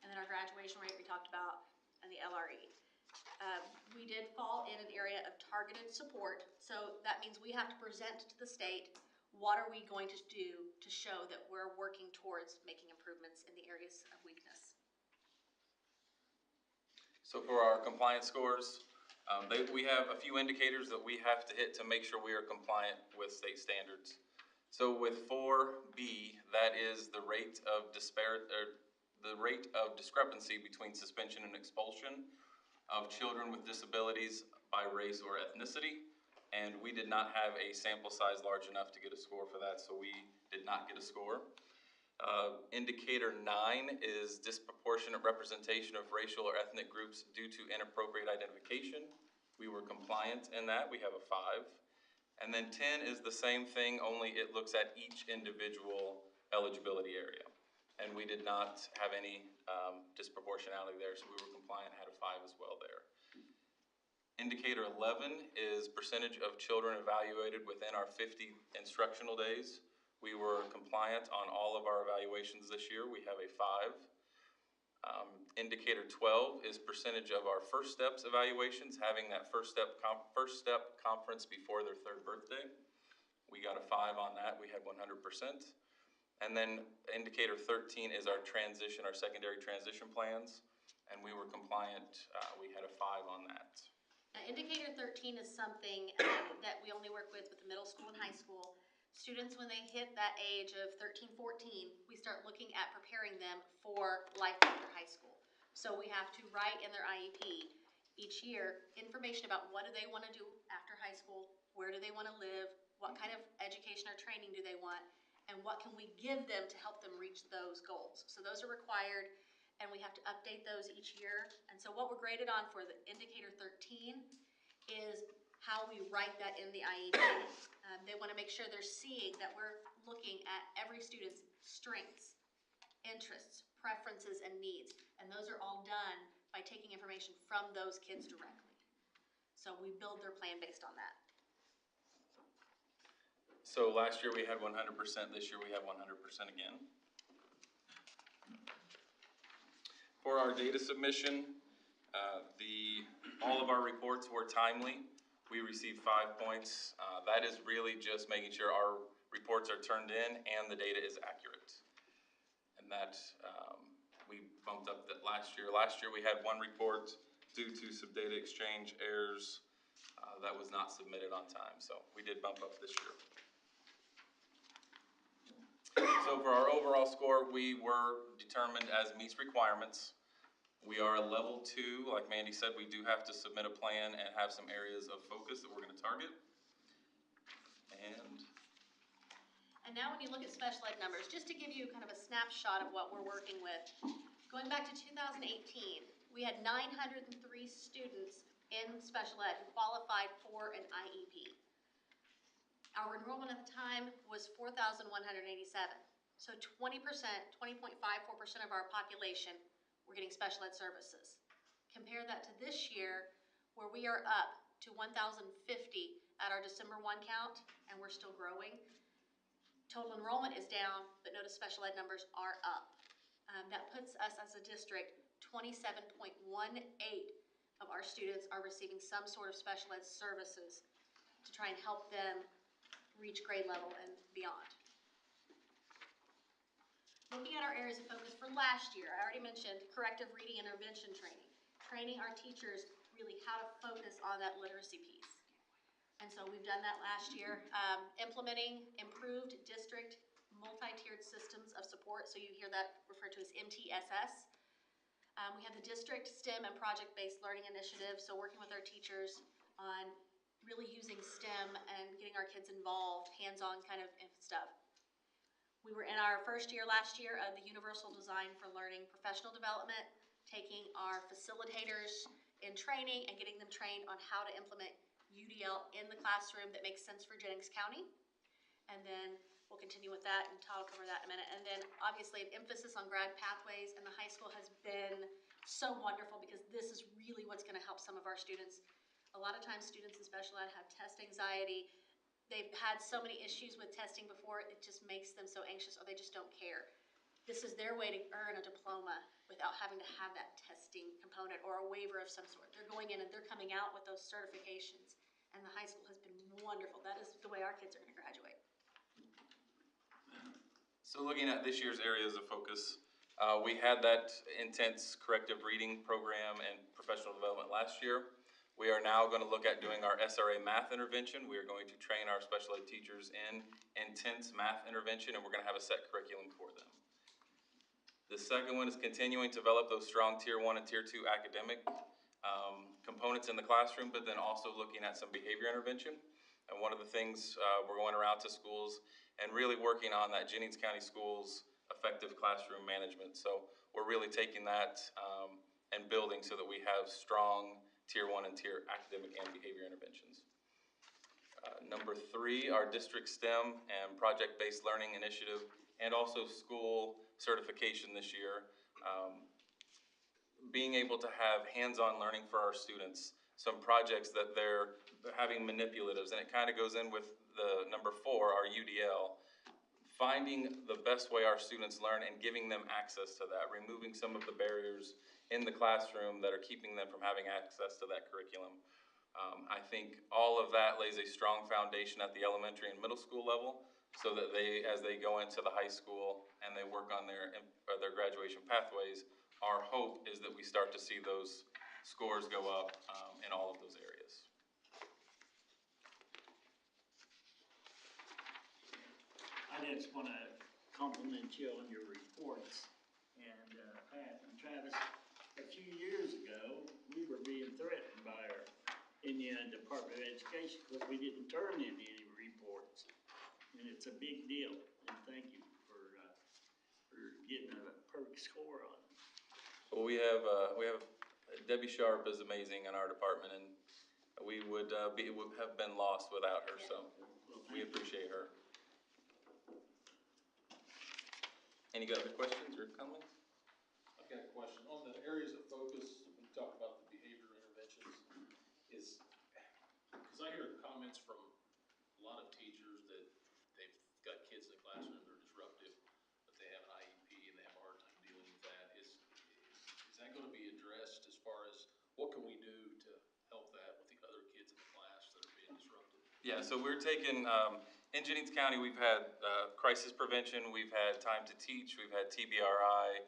And then our graduation rate we talked about, and the LRE. We did fall in an area of targeted support, so that means we have to present to the state what are we going to do to show that we're working towards making improvements in the areas of weakness. So for our compliance scores, we have a few indicators that we have to hit to make sure we are compliant with state standards. So with 4B, that is the rate of discrepancy between suspension and expulsion of children with disabilities by race or ethnicity. And we did not have a sample size large enough to get a score for that, so we did not get a score. Indicator 9 is disproportionate representation of racial or ethnic groups due to inappropriate identification. We were compliant in that, we have a 5. And then 10 is the same thing, only it looks at each individual eligibility area. And we did not have any disproportionality there, so we were compliant, had a 5 as well there. Indicator 11 is percentage of children evaluated within our 50 instructional days. We were compliant on all of our evaluations this year. We have a 5. Indicator 12 is percentage of our first steps evaluations having that first step conference before their 3rd birthday. We got a 5 on that. We had 100%. And then indicator 13 is our transition, our secondary transition plans, and we were compliant. We had a 5 on that. Indicator 13 is something that we only work with the middle school and high school. Students, when they hit that age of 13, 14, we start looking at preparing them for life after high school. So we have to write in their IEP each year information about what do they want to do after high school, where do they want to live, what kind of education or training do they want, and what can we give them to help them reach those goals. So those are required, and we have to update those each year. And so what we're graded on for the indicator 13 is how we write that in the IEP. They want to make sure they're seeing that we're looking at every student's strengths, interests, preferences, and needs. And those are all done by taking information from those kids directly. So we build their plan based on that. So last year we had 100%, this year we have 100% again. For our data submission, all of our reports were timely. We received 5 points. That is really just making sure our reports are turned in and the data is accurate. And that we bumped up that last year. Last year we had 1 report due to some data exchange errors that was not submitted on time. So we did bump up this year. So for our overall score, we were determined as meets requirements. We are a level 2, like Mandy said, we do have to submit a plan and have some areas of focus that we're going to target. And now when you look at special ed numbers, just to give you kind of a snapshot of what we're working with, going back to 2018, we had 903 students in special ed who qualified for an IEP. Our enrollment at the time was 4,187. So 20%, 20.54% of our population were getting special ed services. Compare that to this year, where we are up to 1,050 at our December 1 count, and we're still growing. Total enrollment is down, but notice special ed numbers are up. That puts us as a district, 27.18 of our students are receiving some sort of special ed services to try and help them reach grade level and beyond. Looking at our areas of focus for last year, I already mentioned corrective reading intervention training. Training our teachers really how to focus on that literacy piece. And so we've done that last year. Implementing improved district multi-tiered systems of support. So you hear that referred to as MTSS. We have the district STEM and project-based learning initiative. So working with our teachers on really using STEM and getting our kids involved, hands-on kind of stuff. We were in our first year last year of the Universal Design for Learning professional development, taking our facilitators in training and getting them trained on how to implement UDL in the classroom that makes sense for Jennings County. And then we'll continue with that, and Todd will cover that in a minute. And then obviously an emphasis on grad pathways, and the high school has been so wonderful because this is really what's going to help some of our students. A lot of times students in special ed have test anxiety. They've had so many issues with testing before, it just makes them so anxious, or they just don't care. This is their way to earn a diploma without having to have that testing component or a waiver of some sort. They're going in and they're coming out with those certifications, and the high school has been wonderful. That is the way our kids are going to graduate. So looking at this year's areas of focus, we had that intense corrective reading program and professional development last year. We are now going to look at doing our SRA math intervention. We are going to train our special ed teachers in intense math intervention, and we're going to have a set curriculum for them. The second one is continuing to develop those strong Tier 1 and Tier 2 academic components in the classroom, but then also looking at some behavior intervention. And one of the things we're going around to schools and really working on that Jennings County Schools effective classroom management. So we're really taking that and building so that we have strong Tier 1 and Tier academic and behavior interventions. Number 3, our district STEM and project-based learning initiative, and also school certification this year. Being able to have hands-on learning for our students, some projects that they're having manipulatives, and it kind of goes in with the number 4, our UDL. Finding the best way our students learn and giving them access to that, removing some of the barriers in the classroom that are keeping them from having access to that curriculum. I think all of that lays a strong foundation at the elementary and middle school level so that they, as they go into the high school and they work on their graduation pathways, our hope is that we start to see those scores go up in all of those areas. I just want to compliment you on your reports. And Pat and Travis, a few years ago, we were being threatened by our Indiana Department of Education because we didn't turn in any reports. And it's a big deal. And thank you for getting a perfect score on it. Well, we have Debbie Sharp is amazing in our department, and we would have been lost without her. So we appreciate her. Any other questions or comments? I've got a question. On the areas of focus, when you talk about the behavior interventions, because I hear comments from a lot of teachers that they've got kids in the classroom, they're disruptive, but they have an IEP and they have a hard time dealing with that. Is that going to be addressed as far as what can we do to help that with the other kids in the class that are being disruptive? Yeah, so we're taking, in Jennings County, we've had crisis prevention, we've had time to teach, we've had TBRI,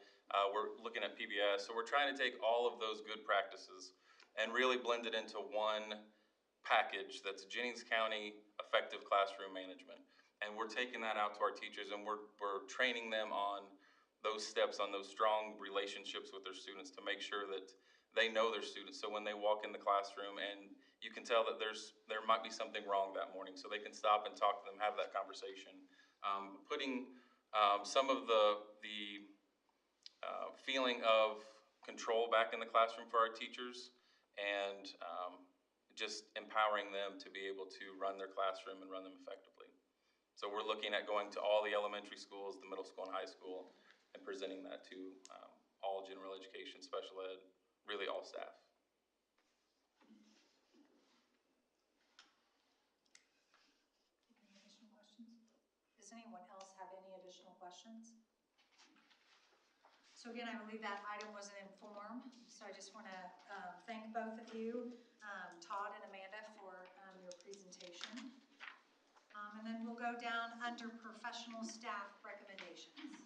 we're looking at PBS. So we're trying to take all of those good practices and really blend it into one package that's Jennings County effective classroom management. And we're taking that out to our teachers, and we're training them on those steps, on those strong relationships with their students to make sure that they know their students. So when they walk in the classroom and you can tell that there might be something wrong that morning, so they can stop and talk to them, have that conversation. Putting some of the feeling of control back in the classroom for our teachers, and just empowering them to be able to run their classroom and run them effectively. So we're looking at going to all the elementary schools, the middle school and high school, and presenting that to all general education, special ed, really all staff. Any additional questions? Does anyone else have any additional questions? So again, I believe that item was an inform, so I just want to thank both of you, Todd and Amanda, for your presentation. And then we'll go down under professional staff recommendations.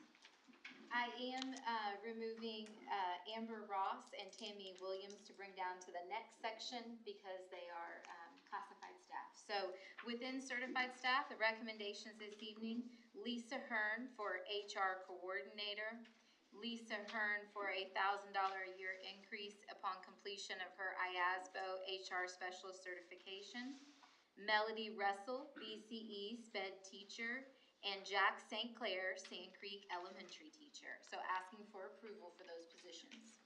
I am removing Amber Ross and Tammy Williams to bring down to the next section because they are classified staff. So within certified staff, the recommendations this evening, Lisa Hearn for HR coordinator, Lisa Hearn for a $1,000 a year increase upon completion of her IASBO HR specialist certification, Melody Russell, BCE sped teacher, and Jack St. Clair, Sand Creek elementary teacher. So asking for approval for those positions.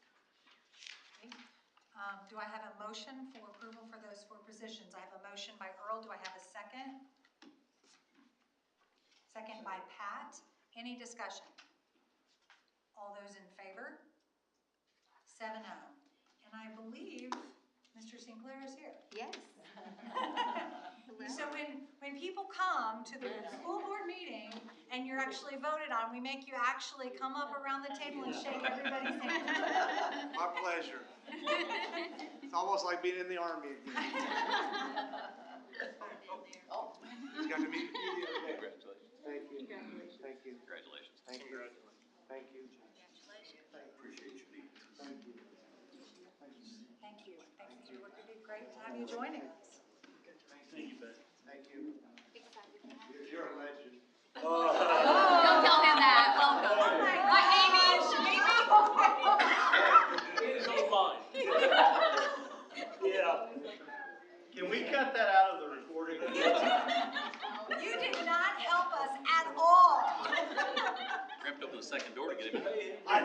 Okay. Do I have a motion for approval for those 4 positions? I have a motion by Earl. Do I have a second? Second by Pat. Any discussion? All those in favor? 7-0. And I believe Mr. St. Clair is here. Yes. So when people come to the school board meeting and you're actually voted on, we make you actually come up around the table and shake everybody's hand. My pleasure. It's almost like being in the Army again. Just got to meet you the other day. Congratulations. Thank you. Thank you. Congratulations. Thank you. Thank you. Appreciate you being here. Thank you. Thank you. Thank you. It would be great to have you joining us. Thank you, Beth. Thank you. You're a legend. Don't tell him that. Welcome. Right, Amy? It is all mine. Yeah. Can we cut that out of the recording? You did not help us at all. Cramped open the second door to get him. I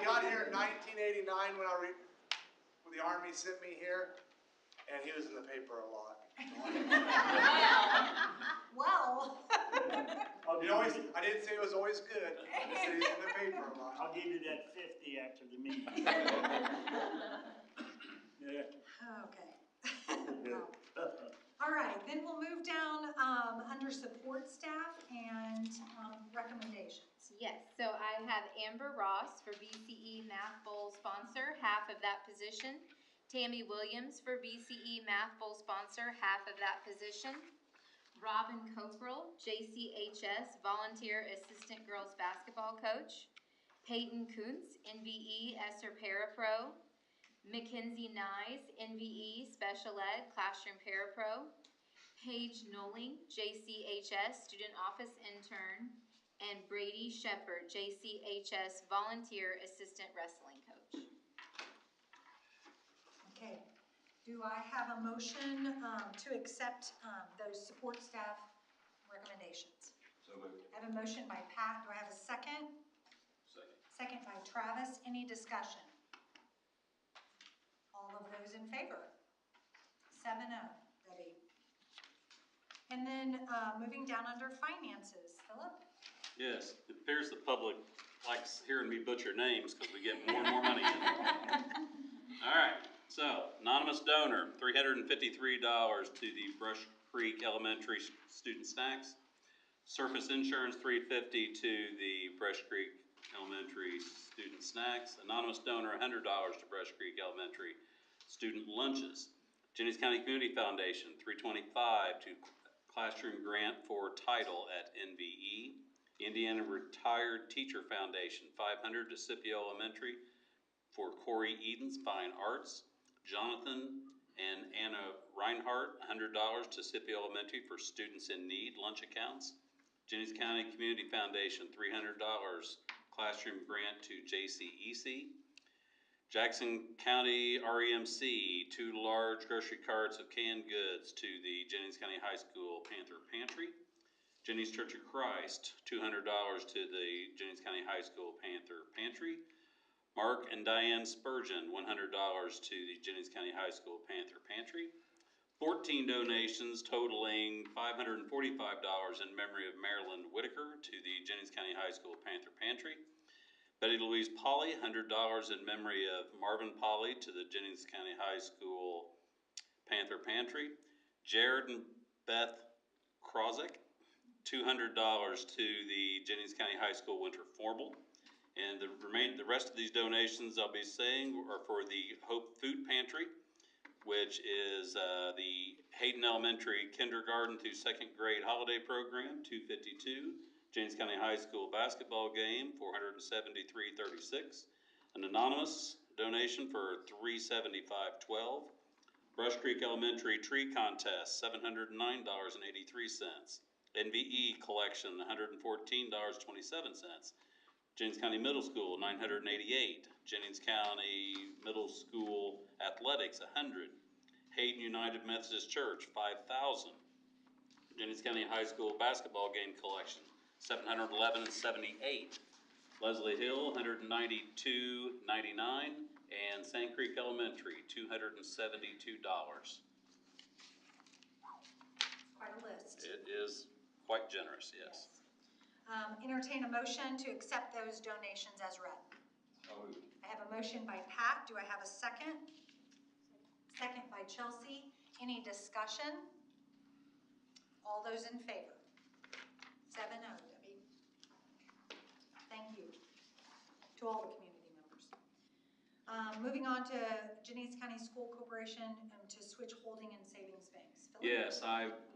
got here in 1989 when the Army sent me here, and he was in the paper a lot. Well. I didn't say it was always good. I said he's in the paper a lot. I'll give you that 50 after the meeting. Yeah. Okay. All right, then we'll move down under support staff and recommendations. Yes, so I have Amber Ross for BCE Math Bowl sponsor, half of that position. Tammy Williams for BCE Math Bowl sponsor, half of that position. Robin Cockrell, JCHS Volunteer Assistant Girls Basketball Coach. Peyton Kuntz, NVE ESSER Parapro. Mackenzie Nyes, NVE Special Ed Classroom Parapro. Paige Knowling, JCHS Student Office Intern. And Brady Shepard, JCHS Volunteer Assistant Wrestling Coach. Okay, do I have a motion to accept those support staff recommendations? So moved. I have a motion by Pat. Do I have a second? Second. Second by Travis. Any discussion? All of those in favor? 7-0, Debbie. And then moving down under finances, Philip? Yes, it appears the public likes hearing me butcher names because we get more and more money in. All right, so anonymous donor, $353 to the Brush Creek Elementary student snacks. Surface insurance, $350 to the Brush Creek Elementary student snacks. Anonymous donor, $100 to Brush Creek Elementary student lunches. Jennings County Community Foundation, $325 to classroom grant for title at NVE. Indiana Retired Teacher Foundation, $500 to Scipio Elementary for Corey Eden's Fine Arts. Jonathan and Anna Reinhardt, $100 to Scipio Elementary for Students in Need lunch accounts. Jennings County Community Foundation, $300 classroom grant to JCEC. Jackson County REMC, 2 large grocery carts of canned goods to the Jennings County High School Panther Pantry. Jennings Church of Christ, $200 to the Jennings County High School Panther Pantry. Mark and Diane Spurgeon, $100 to the Jennings County High School Panther Pantry. 14 donations totaling $545 in memory of Marilyn Whitaker to the Jennings County High School Panther Pantry. Betty Louise Polly, $100 in memory of Marvin Polly to the Jennings County High School Panther Pantry. Jared and Beth Krozek, $200 to the Jennings County High School Winter Formal. And the rest of these donations I'll be saying are for the Hope Food Pantry, which is the Hayden Elementary Kindergarten through 2nd grade holiday program, $252. Jennings County High School basketball game, $473.36. An anonymous donation for $375.12. Brush Creek Elementary tree contest, $709.83. NVE collection, $114.27. Jennings County Middle School, $988. Jennings County Middle School Athletics, $100. Hayden United Methodist Church, $5,000. Jennings County High School basketball game collection, $711.78. Leslie Hill, $192.99. And Sand Creek Elementary, $272. Quite a list. It is quite generous, yes. Entertain a motion to accept those donations as read. So moved. I have a motion by Pat. Do I have a second? Second by Chelsea. Any discussion? All those in favor? 7-0, Debbie. Thank you to all the community members. Moving on to Jennings County School Corporation to switch holding and savings banks. Philip? Yes,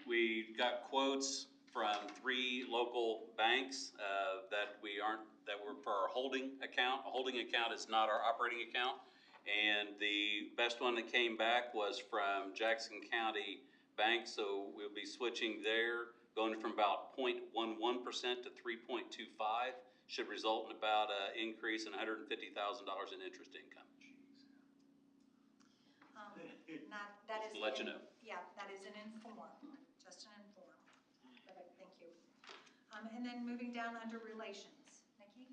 we got quotes from 3 local banks that were for our holding account. A holding account is not our operating account. And the best one that came back was from Jackson County Bank, so we'll be switching there, going from about 0.11% to 3.25. Should result in about an increase in $150,000 in interest income. That is. To let you know. Yeah, that is an inform, just an inform. Perfect, thank you. And then moving down under relations, Nikki?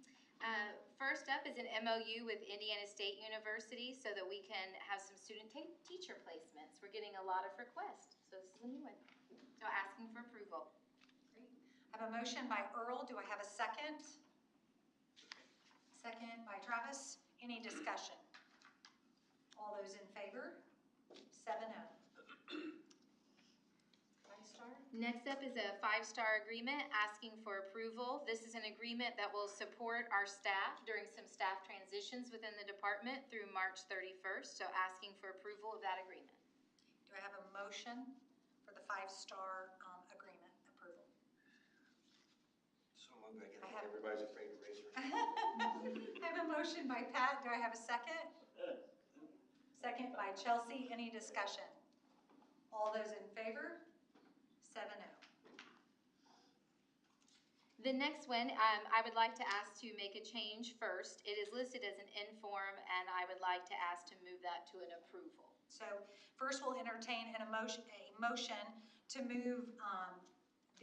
First up is an MOU with Indiana State University so that we can have some student teacher placements. We're getting a lot of requests, so this is a new one. So asking for approval. Great. I have a motion by Earl. Do I have a second? Second by Travis. Any discussion? All those in favor? 7-0. 5-star? Next up is a 5-star agreement asking for approval. This is an agreement that will support our staff during some staff transitions within the department through March 31st. So asking for approval of that agreement. Do I have a motion for the 5-star agreement approval? So moved. Everybody's afraid to raise their hand. I have a motion by Pat. Do I have a second? Second by Chelsea. Any discussion? All those in favor? 7-0. The next one, I would like to ask to make a change first. It is listed as an inform, and I would like to ask to move that to an approval. So first we'll entertain a motion to move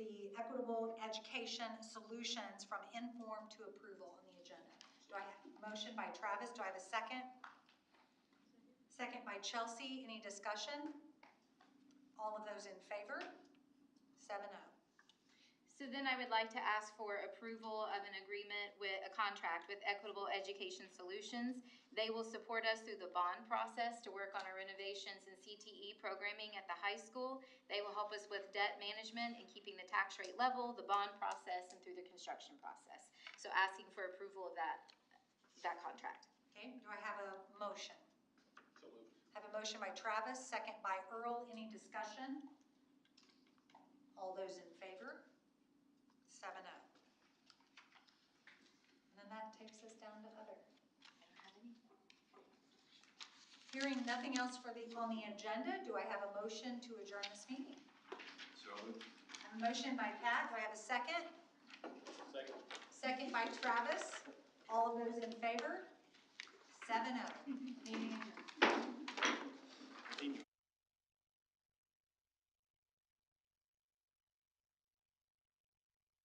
the Equitable Education Solutions from inform to approval on the agenda. Do I have a motion by Travis? Do I have a second? Second by Chelsea. Any discussion? All of those in favor? 7-0. So then I would like to ask for approval of an agreement with a contract with Equitable Education Solutions. They will support us through the bond process to work on our renovations and CTE programming at the high school. They will help us with debt management and keeping the tax rate level, the bond process, and through the construction process. So asking for approval of that contract. Okay, do I have a motion? So moved. I have a motion by Travis, second by Earl. Any discussion? All those in favor? 7-0. And then that takes us down to other. I don't have anything. Hearing nothing else on the agenda, do I have a motion to adjourn this meeting? So moved. I have a motion by Pat. Do I have a second? Second. Second by Travis. All of those in favor? 7-0. Meeting adjourned.